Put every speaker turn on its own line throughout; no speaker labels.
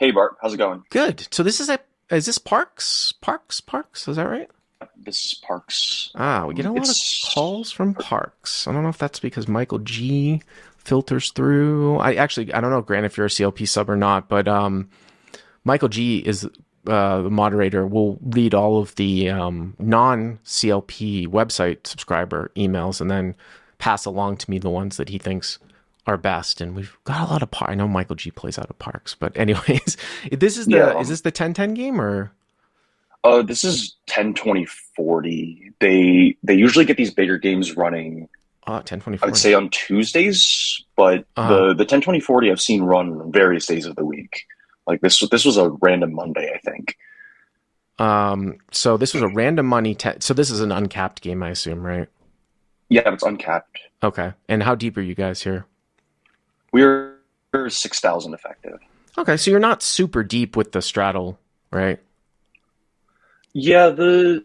Hey Bart, how's it going?
Good. So is this Parks? Parks? Is that right?
This is Parks.
Ah, we get a lot of
It's
calls from Parks. I don't know if that's because Michael G filters through. I don't know, Grant, if you're a CLP sub or not, but Michael G is the moderator. Will read all of the non CLP website subscriber emails and then pass along to me the ones that he thinks are best. And we've got a lot of I know Michael G plays out of Parks, but anyways,
yeah.
is this the 10-10 game or
This is 10-20-40. They usually get these bigger games running.
ten twenty
I would
forty?
say on Tuesdays, but
Uh
the 10-20-40 I've seen run various days of the week. Like this was a random Monday, I think.
so this was a random money so this is an uncapped game, I assume, right?
Yeah, it's uncapped.
Okay. And how deep are you guys here?
We're 6,000 effective.
Okay, so you're not super deep with the straddle, right?
Yeah, the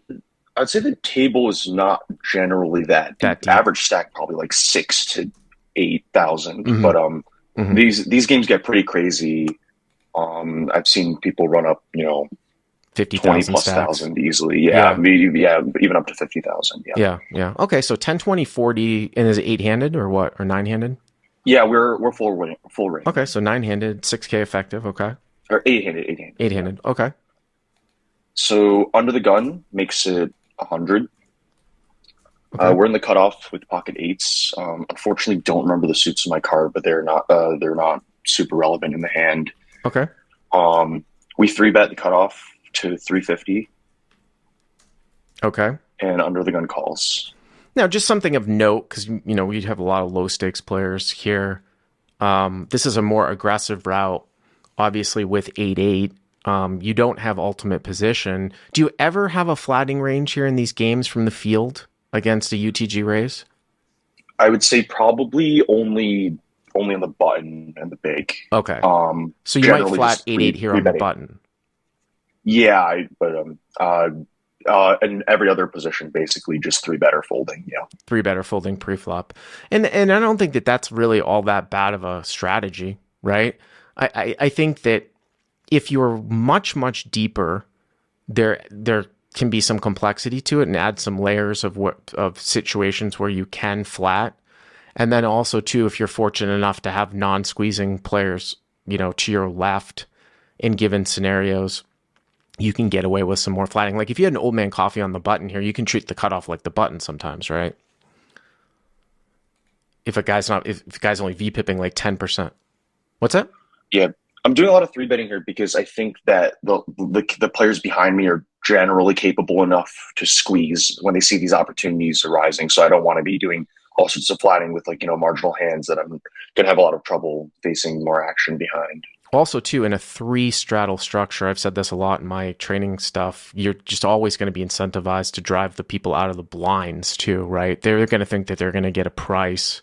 I'd say the table is not generally that
That
deep.
deep.
Average stack probably like 6 to 8,000.
Mm-hmm.
But
Mm-hmm.
these games get pretty crazy. I've seen people run up, 20
50,000
plus
stacks.
thousand easily. Yeah,
Yeah.
yeah, even up to 50,000. Yeah,
Yeah. Yeah. Okay, so 10, 20, 40, and is it eight-handed or what? Or nine-handed?
yeah, we're full
Okay,
range
so nine-handed, 6K effective. Okay.
or eight handed. Yeah.
Eight-handed. Okay.
So under the gun makes it 100.
Okay.
We're in the cutoff with pocket eights. Unfortunately, don't remember the suits in my card, but they're not super relevant in the hand.
Okay.
Um, we three bet the cutoff to 350
Okay.
and under the gun calls.
Now, just something of note, because we have a lot of low stakes players here. This is a more aggressive route, obviously with 8-8. You don't have ultimate position. Do you ever have a flatting range here in these games from the field against a UTG raise?
I would say probably only on the button and the big.
Okay. So you might
Generally
flat
just
8-8 here
three
on the
betting.
button.
Yeah, and every other position basically just three better folding. Yeah,
Three better folding pre-flop. And I don't think that that's really all that bad of a strategy, right? I think that if you're much deeper, there can be some complexity to it and add some layers of situations where you can flat. And then also too, if you're fortunate enough to have non-squeezing players, to your left in given scenarios, you can get away with some more flatting. Like if you had an old man coffee on the button here, you can treat the cutoff like the button sometimes, right? If a guy's only V pipping like 10%. What's that?
yeah. I'm doing a lot of three betting here because I think that the players behind me are generally capable enough to squeeze when they see these opportunities arising. So I don't want to be doing all sorts of flatting with marginal hands that I'm gonna have a lot of trouble facing more action behind.
Also, too, in a three straddle structure, I've said this a lot in my training stuff, you're just always going to be incentivized to drive the people out of the blinds, too, right? They're going to think that they're going to get a price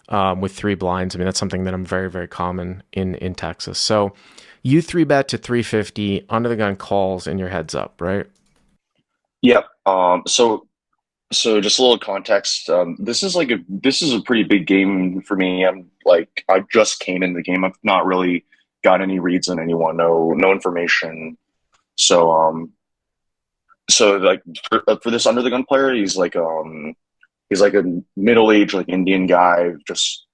with three blinds. I mean, that's something that I'm very common in Texas. So you three bet to 350, under the gun calls, and your heads up, right?
Yep. So just a little context. This is a pretty big game for me. I just came in the game. I've not really got any reads on anyone. No information. So like for this under the gun player, he's like a middle aged like Indian guy. Just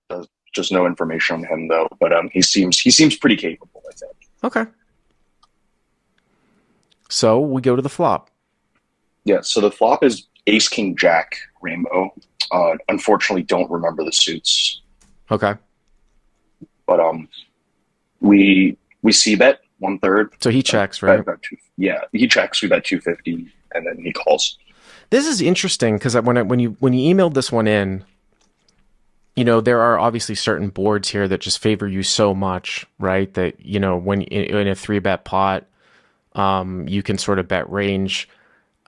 no information on him though. But he seems pretty capable, I think.
Okay. So we go to the flop.
Yeah. So the flop is Ace King Jack Rainbow. Unfortunately, don't remember the suits.
Okay.
But we see bet one third.
So he checks, right?
Yeah, he checks. We bet 250, and then he calls.
This is interesting because when you emailed this one in, there are obviously certain boards here that just favor you so much, right? That, when in a three bet pot, you can sort of bet range.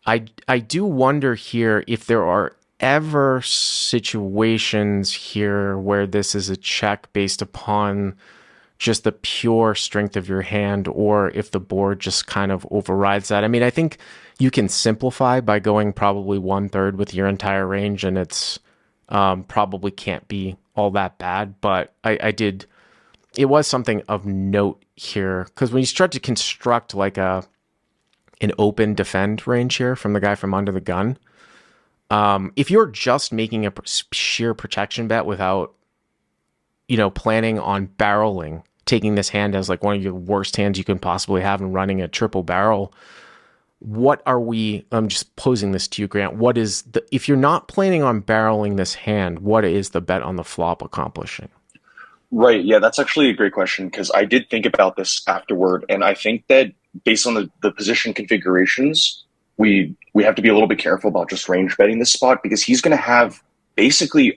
I do wonder here if there are ever situations here where this is a check based upon just the pure strength of your hand, or if the board just kind of overrides that. I mean, I think you can simplify by going probably one third with your entire range, and it's probably can't be all that bad. But I did it was something of note here because when you start to construct like an open defend range here from the guy from under the gun, if you're just making a sheer protection bet without, planning on barreling, taking this hand as like one of your worst hands you can possibly have and running a triple barrel, what are we, I'm just posing this to you, Grant. What is if you're not planning on barreling this hand, what is the bet on the flop accomplishing?
Right. Yeah, that's actually a great question because I did think about this afterward, and I think that based on the position configurations, we have to be a little bit careful about just range betting this spot because he's going to have basically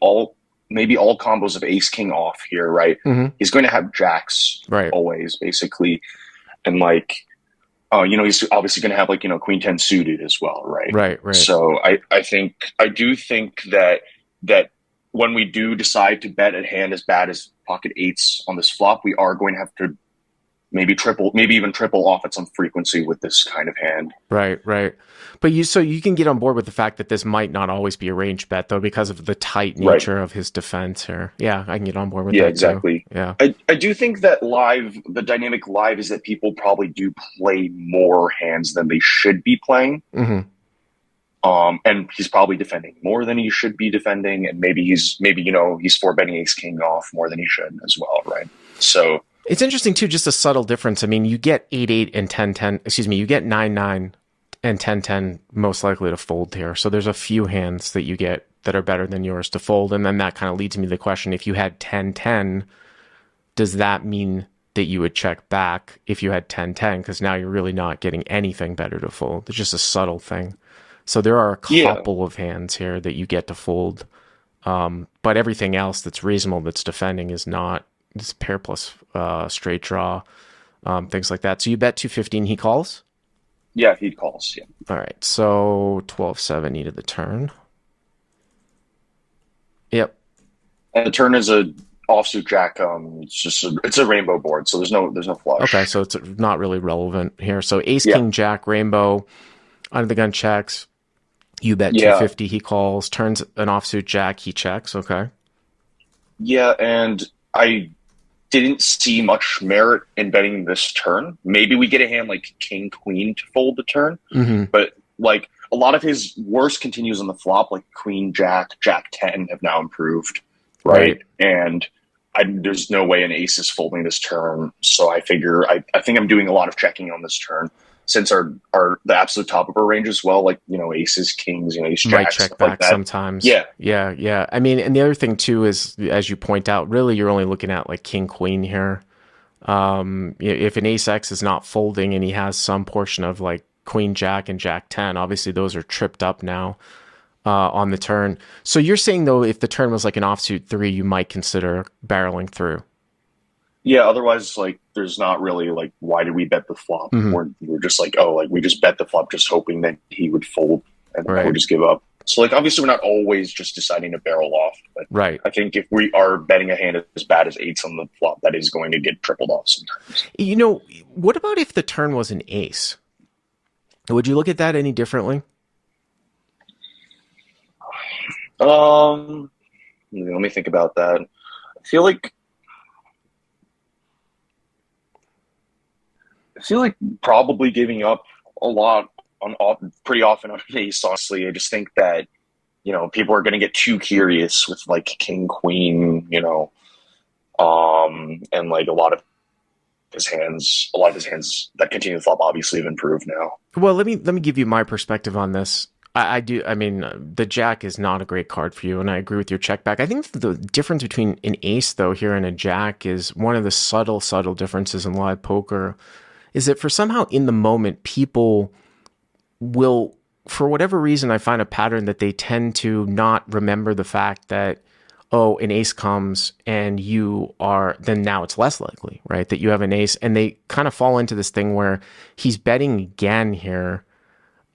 maybe all combos of ace king off here, right?
Mm-hmm.
He's going to have jacks
Right.
always, basically, and he's obviously going to have queen 10 suited as well, right?
Right. Right.
So I do think that when we do decide to bet a hand as bad as pocket eights on this flop, we are going to have to maybe even triple off at some frequency with this kind of hand.
Right, right. But you can get on board with the fact that this might not always be a range bet though because of the tight
Right.
nature of his defense here. Yeah, I can get on board with
Yeah,
that
exactly.
too. Yeah.
I do think that the dynamic live is that people probably do play more hands than they should be playing.
Mm-hmm.
And he's probably defending more than he should be defending, and he's four betting ace king off more than he should as well, right? So
It's interesting too, just a subtle difference. I mean, you get 8-8 and 10-10, excuse me, you get 9-9 and 10-10 most likely to fold here. So there's a few hands that you get that are better than yours to fold. And then that kind of leads me to the question, if you had 10-10, does that mean that you would check back if you had 10-10? Because now you're really not getting anything better to fold. It's just a subtle thing. So there are a couple of hands here that you get to fold. But everything else that's reasonable that's defending is not. It's pair plus straight draw, things like that. So you bet 215, he calls?
yeah, he calls. Yeah.
All right, so 12-7 needed the turn. Yep.
And the turn is a offsuit jack. It's a rainbow board, so there's no flush.
Okay, so it's not really relevant here. So ace,
Yeah.
king, jack, rainbow, under the gun checks. You bet
Yeah.
250, he calls. Turns an offsuit jack, he checks. Okay.
Yeah, and I didn't see much merit in betting this turn. Maybe we get a hand like king queen to fold the turn,
Mm-hmm.
but like a lot of his worst continues on the flop, like queen jack, jack 10 have now improved, right? And there's no way an ace is folding this turn. So I figure I think I'm doing a lot of checking on this turn since our the absolute top of our range as well, like aces, kings, ace jacks,
Might check
stuff
back
like that.
sometimes.
Yeah.
Yeah. I mean, and the other thing too is, as you point out, really you're only looking at like king queen here. If an ace X is not folding and he has some portion of like queen jack and jack 10, obviously those are tripped up now on the turn. So you're saying though, if the turn was like an offsuit 3, you might consider barreling through.
Yeah, otherwise, there's not really, why did we bet the flop?
Mhm.
We're just we just bet the flop just hoping that he would fold and
Right.
we'll just give up. So, obviously, we're not always just deciding to barrel off. But
Right.
I think if we are betting a hand as bad as eights on the flop, that is going to get tripled off sometimes.
What about if the turn was an ace? Would you look at that any differently?
Let me think about that. I feel like probably giving up a lot pretty often on an ace. Honestly, I just think that people are going to get too curious with king queen, and a lot of his hands that continue to flop obviously have improved now.
Well, let me give you my perspective on this. I do. I mean, the jack is not a great card for you, and I agree with your check back. I think the difference between an ace though here and a jack is one of the subtle differences in live poker. Is that for somehow in the moment, people will, for whatever reason, I find a pattern that they tend to not remember the fact that, oh, an ace comes and then now it's less likely, right? That you have an ace, and they kind of fall into this thing where he's betting again here,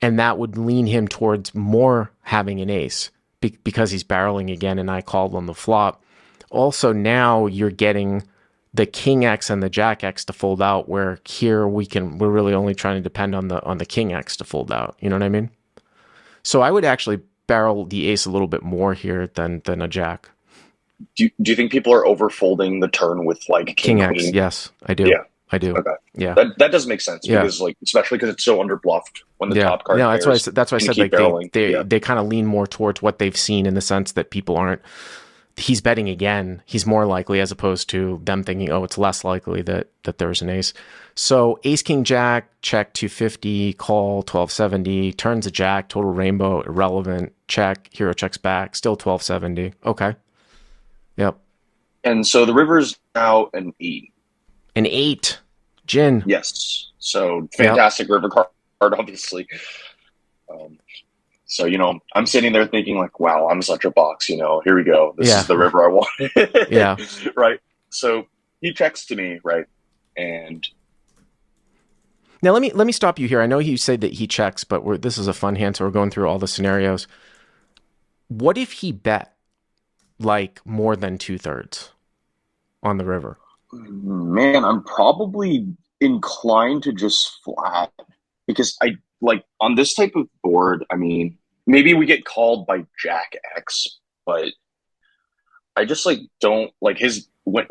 and that would lean him towards more having an ace because he's barreling again and I called on the flop. Also, now you're getting the king X and the jack X to fold out, where here we're really only trying to depend on the king X to fold out. You know what I mean? So I would actually barrel the ace a little bit more here than a jack.
do you think people are overfolding the turn with like king
King X,
queen?
yes, I do.
Yeah.
I do.
Okay.
Yeah.
That does make sense
Yeah.
because like especially because it's so underbluffed when the
Yeah.
top card
Yeah, that's why I
pairs
said, that's why I
can
said
keep
like they
barreling.
they
Yeah.
they kind of lean more towards what they've seen in the sense that people aren't he's betting again. He's more likely as opposed to them thinking, oh, it's less likely that there's an ace. So ace king jack, check 250, call 1270, turns a jack, total rainbow, irrelevant, check, hero checks back, still 1270. Okay. Yep.
And so the river's now an 8.
An 8. Gin.
Yes. So
Yep.
fantastic river card, obviously. Um, so I'm sitting there thinking like, wow, I'm such a box. Here we go. This
Yeah.
is the river I
Yeah.
want. Right. So he checks to me, right, and
Now let me stop you here. I know you say that he checks, but this is a fun hand, so we're going through all the scenarios. What if he bet like more than 2/3 on the river?
man, I'm probably inclined to just flat because I like on this type of board. I mean, maybe we get called by Jack X, but I just like don't like his. When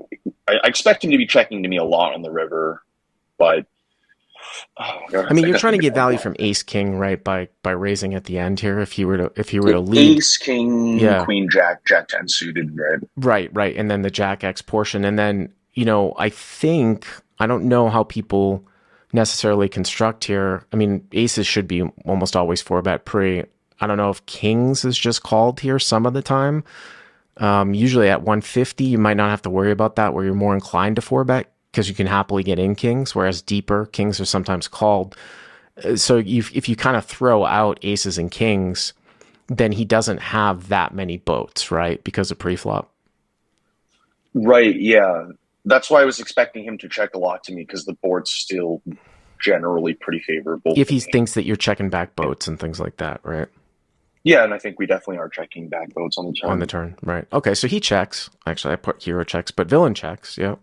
I expect him to be checking to me a lot on the river, but oh god,
I mean,
I
you're
gotta
trying to
think
get
about
value
that.
from Ace King, right? By raising at the end here, if you were to lead,
Ace, King,
yeah,
Queen, Jack, Jack 10 suited, right?
right, and then the Jack X portion, and then I think I don't know how people necessarily construct here. I mean, aces should be almost always four bet pre. I don't know if kings is just called here some of the time. Usually at 150, you might not have to worry about that, where you're more inclined to four bet because you can happily get in kings, whereas deeper kings are sometimes called. So if you kind of throw out aces and kings, then he doesn't have that many boats, right? Because of preflop.
Right, yeah. That's why I was expecting him to check a lot to me because the board's still generally pretty favorable
If
to
he
me.
thinks that you're checking back boats and things like that, right?
Yeah, and I think we definitely are checking back votes on the
On the
turn.
turn, right? Okay, so he checks. Actually, I put hero checks, but villain checks. Yeah.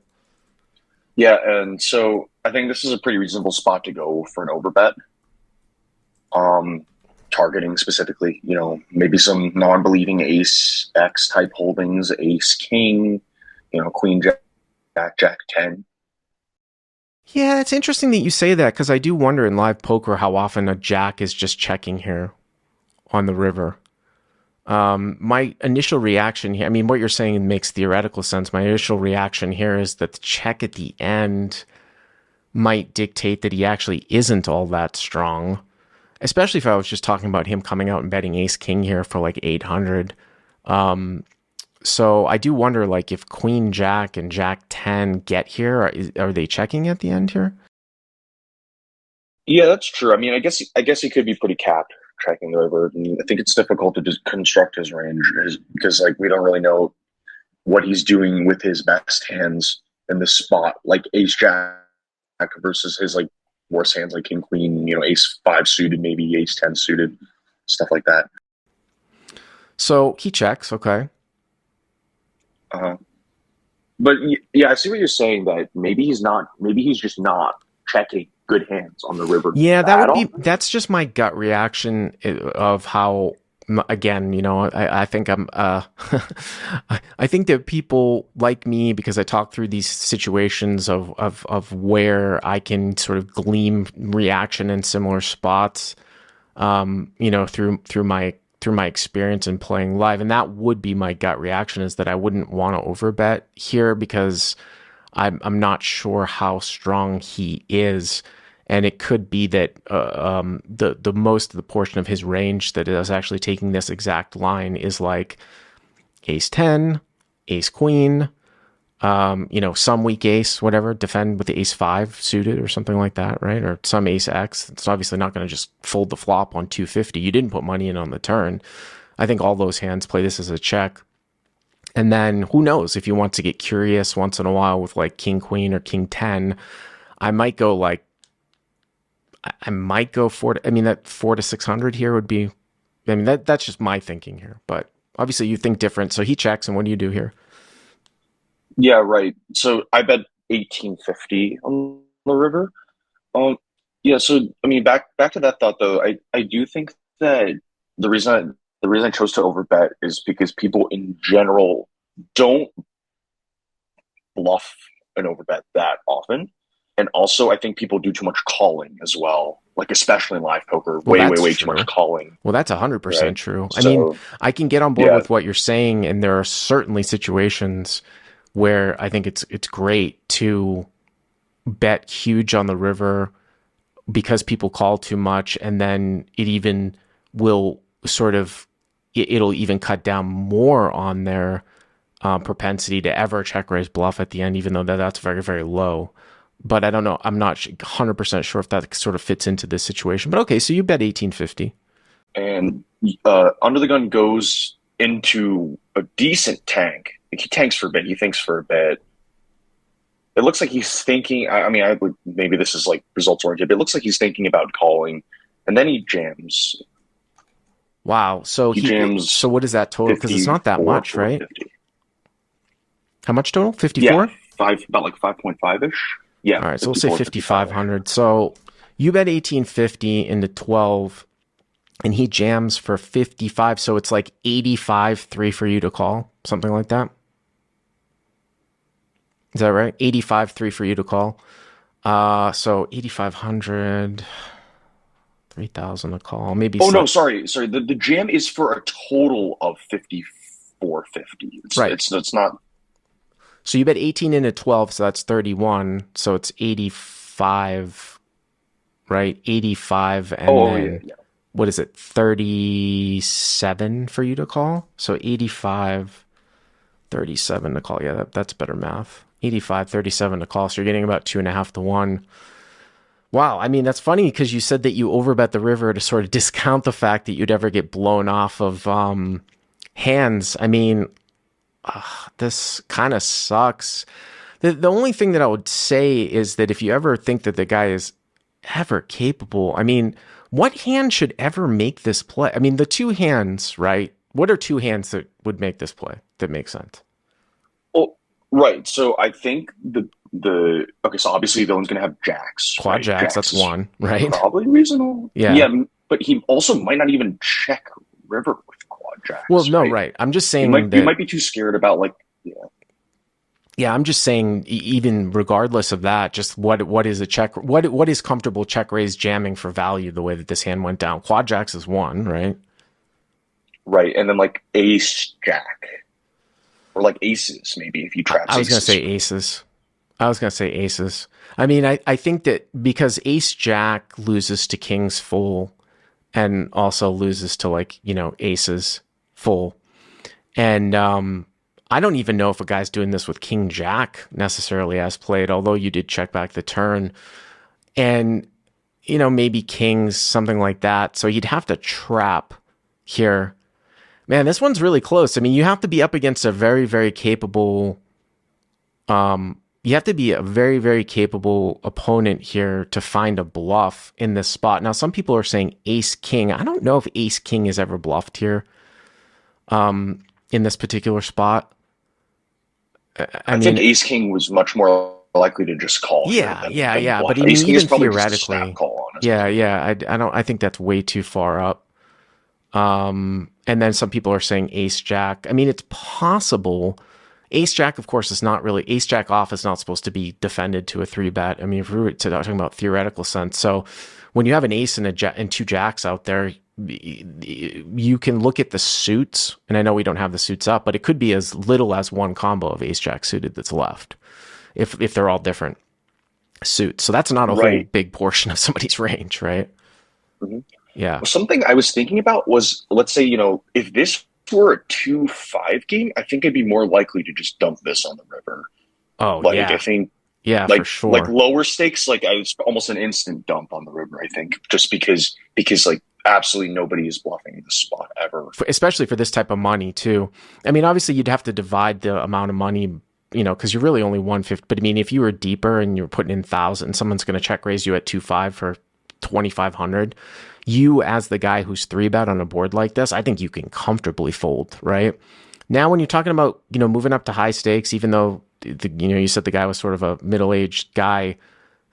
Yeah, and so I think this is a pretty reasonable spot to go for an overbet. Um, Targeting specifically, maybe some non-believing ace X type holdings, ace king, queen jack, jack 10.
Yeah, it's interesting that you say that because I do wonder in live poker how often a jack is just checking here on the river. My initial reaction here, I mean, what you're saying makes theoretical sense. My initial reaction here is that the check at the end might dictate that he actually isn't all that strong, especially if I was just talking about him coming out and betting ace king here for like 800. So I do wonder, like, if queen jack and jack 10 get here, are they checking at the end here?
Yeah, that's true. I mean, I guess he could be pretty capped tracking the river. And I think it's difficult to just construct his range because like we don't really know what he's doing with his best hands in this spot, like ace jack versus his like worst hands like king queen, ace five suited, maybe ace 10 suited, stuff like that.
So he checks, okay.
Uh, but yeah, I see what you're saying that maybe he's just not checking good hands on the river
Yeah,
at all.
that's just my gut reaction of how, again, I think I think that people like me because I talk through these situations of where I can sort of glean reaction in similar spots, through my experience in playing live. And that would be my gut reaction, is that I wouldn't want to overbet here because I'm not sure how strong he is, and it could be that the most of the portion of his range that is actually taking this exact line is like ace 10, ace queen, some weak ace, whatever, defend with the ace 5 suited or something like that, right? Or some ace X. It's obviously not going to just fold the flop on 250. You didn't put money in on the turn. I think all those hands play this as a check. And then who knows, if you want to get curious once in a while with like king queen or king 10, I might go like I might go I mean, that 4 to 600 here would be, I mean, that's just my thinking here, but obviously you think different. So he checks, and what do you do here?
Yeah, right. So I bet 1850 on the river. Um, yeah. So I mean, back to that thought though. I do think that the reason I chose to overbet is because people in general don't bluff an overbet that often. And also, I think people do too much calling as well, like especially in live poker,
Well,
way, way,
that's
way too much
true.
calling,
Well, that's 100%
right?
true. I mean,
So,
I can get on board
yeah,
with what you're saying, and there are certainly situations where I think it's great to bet huge on the river because people call too much, and then it even will sort of it'll even cut down more on their propensity to ever check raise bluff at the end, even though that's very, very low. But I don't know. I'm not 100% sure if that sort of fits into this situation. But okay, so you bet 1850.
and under the gun goes into a decent tank. Like he tanks for a bit. He thinks for a bit. It looks like he's thinking. I mean, I would maybe this is like results oriented, but it looks like he's thinking about calling, and then he jams.
Wow. So
He
so
jams
what is that total? Because it's not that
54,
much, right?
450.
How much total?
Yeah,
54?
five about like 5.5 ish. Yeah,
All right. So we'll say
54, 55 ish.
5,500. So you bet 1850 into 12, and he jams for 55. So it's like 85, 3 for you to call, something like that. Is that right? 85, 3 for you to call. So 8,500, 3,000 a call, maybe
Oh no,
some,
sorry. The jam is for a total of 54.50.
right.
It's not.
So you bet 18 into 12, so that's 31. So it's 85, right? 85, and
Oh yeah,
then
yeah.
what is it? 37 for you to call. So 85, 37 to call. Yeah, that's better math. 85, 37 to call. So you're getting about 2.5 to 1. Wow. I mean, that's funny because you said that you overbet the river to sort of discount the fact that you'd ever get blown off of hands. I mean, this kind of sucks. The only thing that I would say is that if you ever think that the guy is ever capable, I mean, what hand should ever make this play? I mean, the two hands, right? What are two hands that would make this play that makes sense?
Well, right. So I think the okay. So obviously, the one's gonna have jacks,
Quad
right?
jacks,
Jacks
that's
is
one, right?
probably reasonable.
Yeah.
Yeah, but he also might not even check river with quad
Well,
jacks,
no,
right?
right. I'm just
You
saying
might you
that,
might be too scared about like yeah.
yeah, I'm just saying, even regardless of that, just what is a check? What is comfortable check raise jamming for value the way that this hand went down? Quad jacks is one, right?
Right, and then like ace jack or like aces maybe if you
I
traps
was gonna
aces.
say aces. I was gonna say aces. I mean, I think that because ace jack loses to kings full and also loses to, like, aces full. And I don't even know if a guy's doing this with king jack necessarily as played, although you did check back the turn. And, maybe kings, something like that. So you'd have to trap here. Man, this one's really close. I mean, you have to be up against a very, very capable you have to be a very, very capable opponent here to find a bluff in this spot. Now, some people are saying ace king. I don't know if ace king is ever bluffed here in this particular spot. I
I think
mean,
ace king was much more likely to just call here
yeah, yeah,
than
yeah. But
bluff.
I mean,
Ace king is
even
probably just a snap
theoretically,
call, honestly.
yeah, yeah. I don't. I think that's way too far up. And then some people are saying ace jack. I mean, it's possible. Ace jack, of course, is not really ace jack off is not supposed to be defended to a three bet. I mean, if we were talking about theoretical sense, so when you have an ace and and two jacks out there, you can look at the suits, and I know we don't have the suits up, but it could be as little as one combo of ace jack suited that's left if they're all different suits. So that's not a whole
Right.
big portion of somebody's range, right?
Mhm.
Yeah.
Something I was thinking about was, let's say, if this were a 2-5 game, I think I'd be more likely to just dump this on the river.
Oh
Like, I
yeah,
think,
yeah, for
like
sure.
lower stakes, like I was almost an instant dump on the river, I think, just because like absolutely nobody is bluffing this spot ever.
Especially for this type of money too. I mean, obviously you'd have to divide the amount of money, because you're really only 150. But I mean, if you were deeper and you're putting in thousand, someone's going to check raise you at 2.5 for 2,500. You, as the guy who's three bet on a board like this, I think you can comfortably fold, right? Now, when you're talking about, moving up to high stakes, even though you said the guy was sort of a middle-aged guy,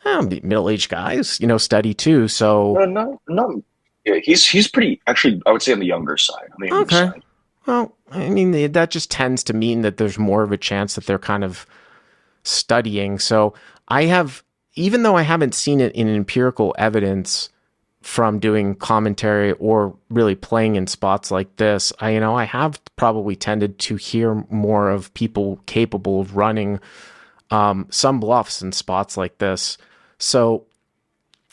middle-aged guys, study too. So,
No, no, no. Yeah, he's pretty. Actually, I would say on the younger side, on the younger
okay.
side.
Well, I mean, that just tends to mean that there's more of a chance that they're kind of studying. So I have, even though I haven't seen it in empirical evidence from doing commentary or really playing in spots like this, I have probably tended to hear more of people capable of running some bluffs in spots like this. So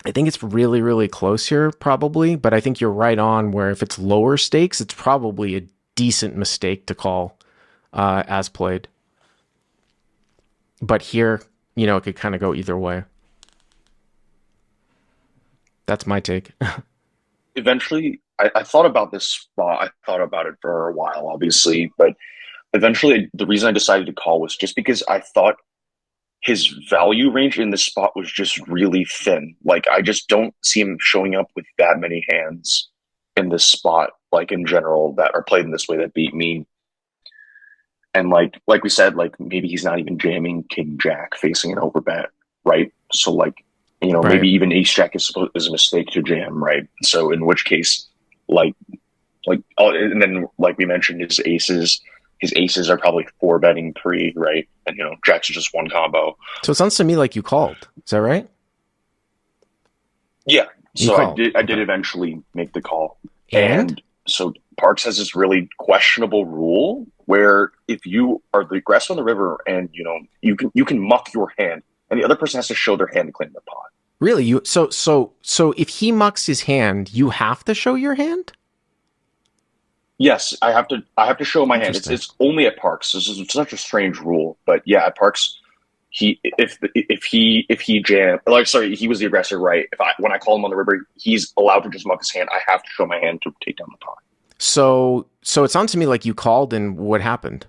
I think it's really, really close here, probably. But I think you're right on where if it's lower stakes, it's probably a decent mistake to call as played. But here, it could kind of go either way. That's my take.
Eventually, I thought about this spot. I thought about it for a while, obviously, but eventually, the reason I decided to call was just because I thought his value range in this spot was just really thin. Like, I just don't see him showing up with that many hands in this spot, like in general, that are played in this way that beat me. And like we said, like maybe he's not even jamming King Jack facing an overbet, right? So maybe
Right.
even Ace Jack is a mistake to jam, right? So in which case, like and then like we mentioned, his aces are probably four betting three, right? And Jacks is just one combo.
So it sounds to me like you called. Is that right?
Yeah.
You
So I
called.
did I
Okay.
did eventually make the call.
And
And so Parks has this really questionable rule where if you are the aggressor on the river and you can muck your hand and the other person has to show their hand to claim the pot.
really, so if he mucks his hand, you have to show your hand?
Yes, I have to show my hand. It's
Interesting.
it's only at Parks. This is such a strange rule, but yeah, at Parks, if he jam like sorry he was the aggressor, right? If I when I call him on the river, he's allowed to just muck his hand. I have to show my hand to take down the pot.
So it sounds to me like you called and what happened?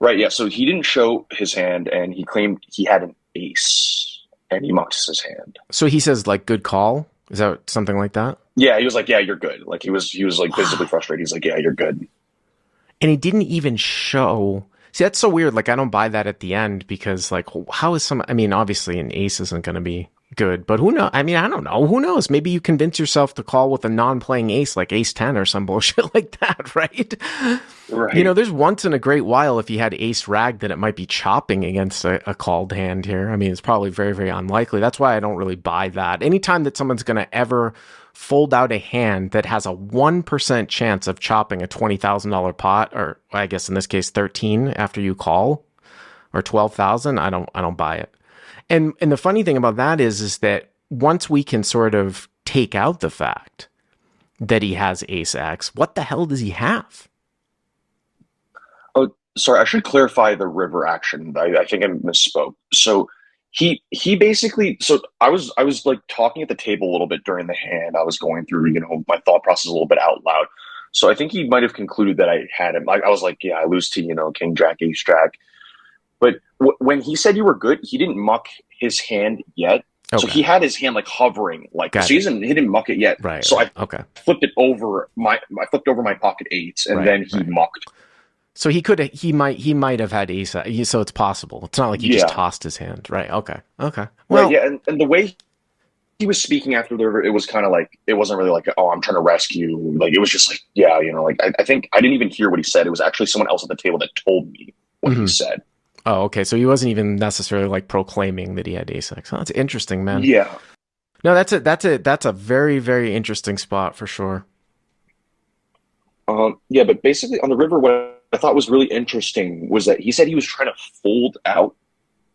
Right? Yeah. So he didn't show his hand, and he claimed he had an ace, and he mucks his hand.
So he says like good call? Is that something like that?
Yeah, he was like, "Yeah, you're good." Like he was like visibly
Wow.
frustrated. He's like, "Yeah, you're good."
And he didn't even show. See, that's so weird. Like, I don't buy that at the end because, like, how is I mean, obviously, an ace isn't going to be good, but who knows? I mean, I don't know. Who knows? Maybe you convince yourself to call with a non playing ace, like ace 10 or some bullshit like that, right?
Right.
There's once in a great while if he had ace rag that it might be chopping against a called hand here. I mean, it's probably very, very unlikely. That's why I don't really buy that. Anytime that someone's going to ever fold out a hand that has a 1% chance of chopping a $20,000 pot, or I guess in this case 13 after you call, or 12,000, I don't buy it. And the funny thing about that is that once we can sort of take out the fact that he has ace X, what the hell does he have?
Oh, sorry. I should clarify the river action. I think I misspoke. So he basically. So I was like talking at the table a little bit during the hand. I was going through my thought process a little bit out loud. So I think he might have concluded that I had him. I was like, yeah, I lose to King Jack Ace Jack. But when he said you were good, he didn't muck his hand yet. So
Okay,
he had his hand like hovering, like so
got it.
he didn't muck it yet.
Right,
So
right.
I
Okay,
flipped over my pocket eights, and
right,
then he
right.
mucked.
So he might have had ace. So it's possible. It's not like he just
Yeah,
tossed his hand. Right. Okay. Okay.
right.
Well,
Yeah, and the way he was speaking after the river, it was kind of like it wasn't really like, oh, I'm trying to rescue. Like it was just like, yeah, like I think I didn't even hear what he said. It was actually someone else at the table that told me what he
mhm.
said.
Oh, okay. So he wasn't even necessarily like proclaiming that he had ace X. Oh, that's interesting, man.
Yeah.
No, that's a very, very interesting spot for sure.
Yeah, but basically on the river, what I thought was really interesting was that he said he was trying to fold out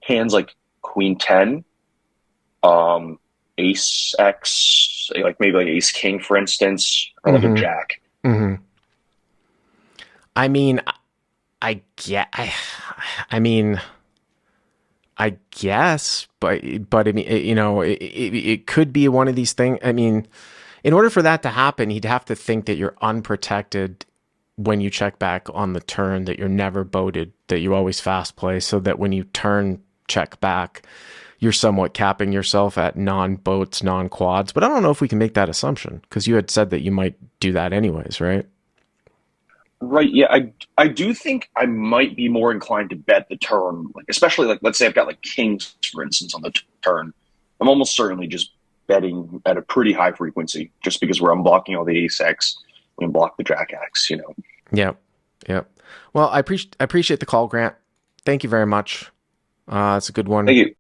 hands like Queen 10, um, Ace X, like maybe like Ace King, for instance, or like a
Hmm.
Jack.
Hmm. I mean, I get. I mean, I guess, but I mean, it could be one of these things. I mean, in order for that to happen, he'd have to think that you're unprotected when you check back on the turn, that you're never boated, that you always fast play, so that when you turn check back, you're somewhat capping yourself at non boats, non quads. But I don't know if we can make that assumption because you had said that you might do that anyways, right?
Right. Yeah. I do think I might be more inclined to bet the turn, like especially like let's say I've got like kings, for instance, on the turn. I'm almost certainly just betting at a pretty high frequency, just because we're unblocking all the ace X, we unblock the jack X.
Yep. Yep. Well, I appreciate the call, Grant. Thank you very much. It's a good one.
Thank you.